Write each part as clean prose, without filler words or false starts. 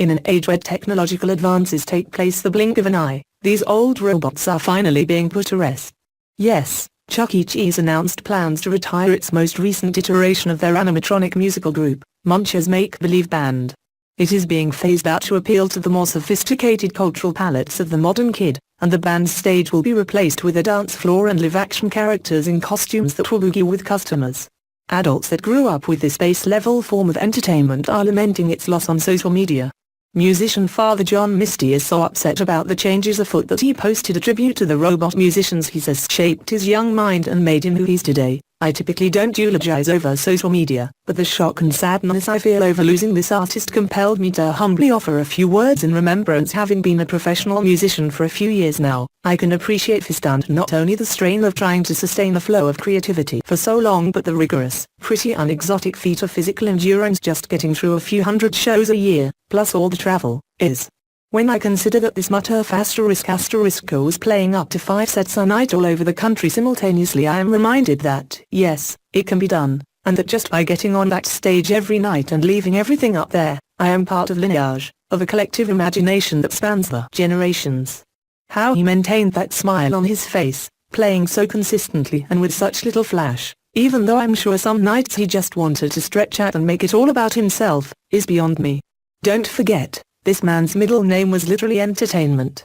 In an age where technological advances take place the blink of an eye, these old robots are finally being put to rest. Yes, Chuck E. Cheese announced plans to retire its most recent iteration of their animatronic musical group, Munch's make-believe band. It is being phased out to appeal to the more sophisticated cultural palates of the modern kid, and the band's stage will be replaced with a dance floor and live-action characters in costumes that will boogie with customers. Adults that grew up with this base-level form of entertainment are lamenting its loss on social media. Musician Father John Misty is so upset about the changes afoot that he posted a tribute to the robot musicians he says shaped his young mind and made him who he is today. I typically don't eulogize over social media, but the shock and sadness I feel over losing this artist compelled me to humbly offer a few words in remembrance. Having been a professional musician for a few years now, I can appreciate firsthand not only the strain of trying to sustain the flow of creativity for so long but the rigorous, pretty unexotic feat of physical endurance just getting through a few hundred shows a year, plus all the travel, is. When I consider that this mutter** was playing up to 5 sets a night all over the country simultaneously, I am reminded that, yes, it can be done, and that just by getting on that stage every night and leaving everything up there, I am part of lineage, of a collective imagination that spans the generations. How he maintained that smile on his face, playing so consistently and with such little flash, even though I'm sure some nights he just wanted to stretch out and make it all about himself, is beyond me. Don't forget, this man's middle name was literally entertainment.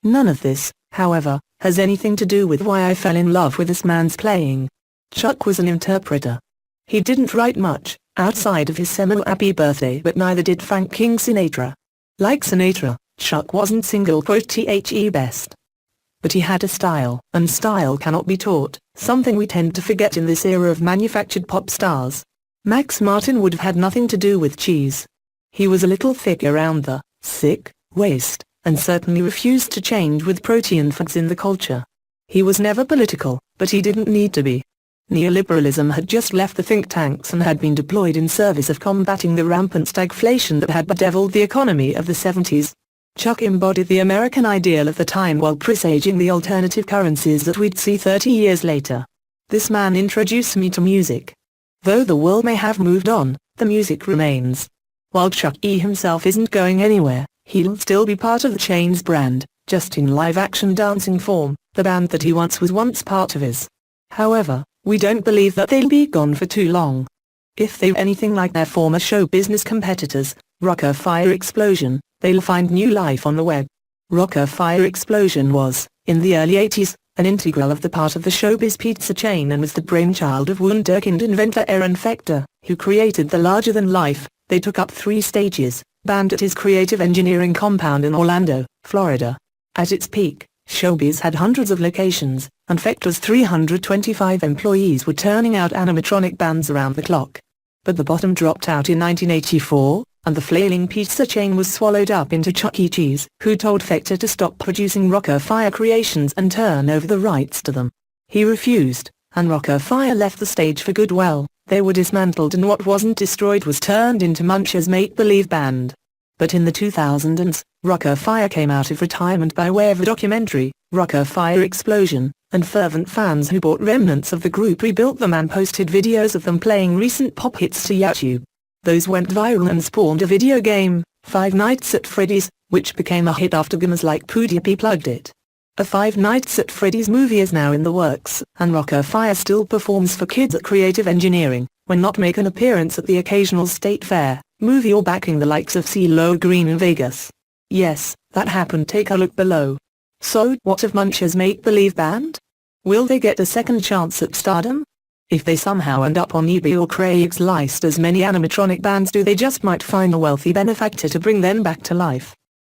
None of this, however, has anything to do with why I fell in love with this man's playing. Chuck was an interpreter. He didn't write much, outside of his seminal Happy Birthday, but neither did Frank King Sinatra. Like Sinatra, Chuck wasn't the best. But he had a style, and style cannot be taught, something we tend to forget in this era of manufactured pop stars. Max Martin would have had nothing to do with Cheese. He was a little thick around the sick waist, and certainly refused to change with protein fads in the culture. He was never political, but he didn't need to be. Neoliberalism had just left the think tanks and had been deployed in service of combating the rampant stagflation that had bedeviled the economy of the 70s. Chuck embodied the American ideal of the time while presaging the alternative currencies that we'd see 30 years later. This man introduced me to music. Though the world may have moved on, the music remains. While Chuck E. himself isn't going anywhere, he'll still be part of the Chains brand, just in live-action dancing form, the band that he once part of is. However, we don't believe that they'll be gone for too long. If they're anything like their former show business competitors, Rocker Fire Explosion, they'll find new life on the web. Rocker Fire Explosion was, in the early 80s, an integral of the part of the showbiz pizza chain and was the brainchild of wunderkind inventor Aaron Fechter, who created the larger-than-life. They took up 3 stages, banned at his creative engineering compound in Orlando, Florida. At its peak, showbiz had hundreds of locations, and Fechter's 325 employees were turning out animatronic bands around the clock. But the bottom dropped out in 1984, and the flailing pizza chain was swallowed up into Chuck E. Cheese, who told Fechter to stop producing Rocker Fire creations and turn over the rights to them. He refused, and Rocker Fire left the stage for good. Well, they were dismantled and what wasn't destroyed was turned into Munch's make-believe band. But in the 2000s, Rocker Fire came out of retirement by way of a documentary, Rocker Fire Explosion, and fervent fans who bought remnants of the group rebuilt them and posted videos of them playing recent pop hits to YouTube. Those went viral and spawned a video game, Five Nights at Freddy's, which became a hit after gamers like PewDiePie plugged it. A Five Nights at Freddy's movie is now in the works, and Rocker Fire still performs for kids at Creative Engineering, when not make an appearance at the occasional state fair, movie or backing the likes of CeeLo Green in Vegas. Yes, that happened. Take a look below. So, what of Munch's make-believe band? Will they get a second chance at stardom? If they somehow end up on eBay or Craigslist as many animatronic bands do, they just might find a wealthy benefactor to bring them back to life.